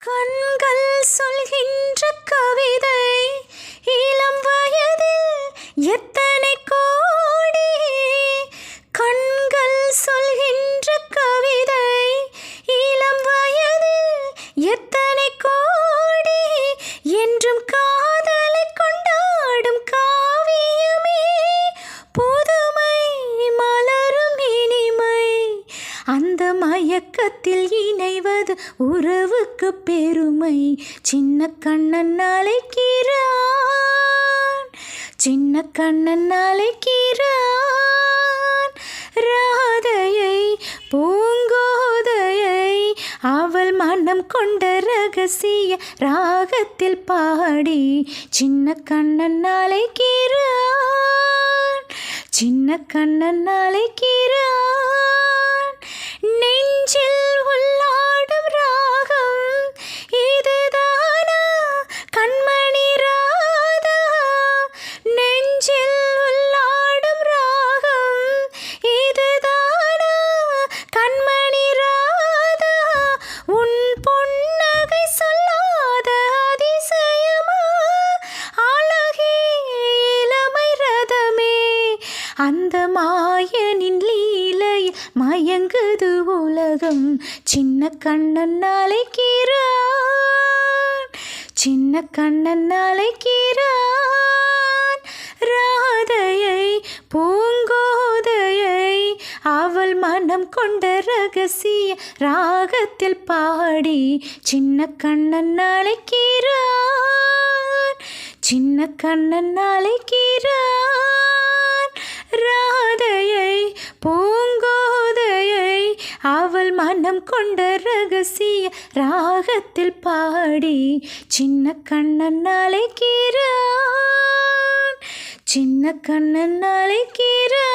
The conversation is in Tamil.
கண்கள் சொல்கின்ற கவிதை இளம் வயதில் எத்தனை கோடி. கண்கள் சொல்கின்ற கவிதை இளம் வயதில் எத்தனை கோடி. என்றும் காதலை கொண்டாடும் காவியமே புதுமை மலரும் இனிமை. அந்த மயக்கத்தில் இணைவது உறவுக்கு பெருமை. சின்ன கண்ணன் அழைக்கிறான், சின்ன கண்ணன் அழைக்கிறான். ராதையை பூங்கோதையை அவள் மனம் கொண்ட ரகசிய ராகத்தில் பாடி சின்ன கண்ணன் அழைக்கிறான், சின்ன கண்ணன் அழைக்கிறான். நெஞ்சில் உள்ளாடும் ராகம் இதுதானா கண்மணி ராதா. நெஞ்சில் உள்ளாடும் ராகம் இதுதானா கண்மணி ராதா. உன் புன்னகை சொல்லாத அதிசயமா அழகிய இளமை ரதமே. அந்த மாயனின் லீலையில் மயங்குது உலகம். சின்ன கண்ணன் அழைக்கிறான், சின்ன கண்ணன் அழைக்கிறான். ராதையை பூங்கோதையை அவள் மனம் கொண்ட ரகசிய ராகத்தில் பாடி சின்ன கண்ணன் அழைக்கிறான், சின்ன கண்ணன் அழைக்கிறான். ராதையை பூங்கோதையை அவள் மனம் கொண்ட ரகசிய ராகத்தில் பாடி சின்ன கண்ணன் அழைக்கிறான், சின்ன கண்ணன் அழைக்கிறான்.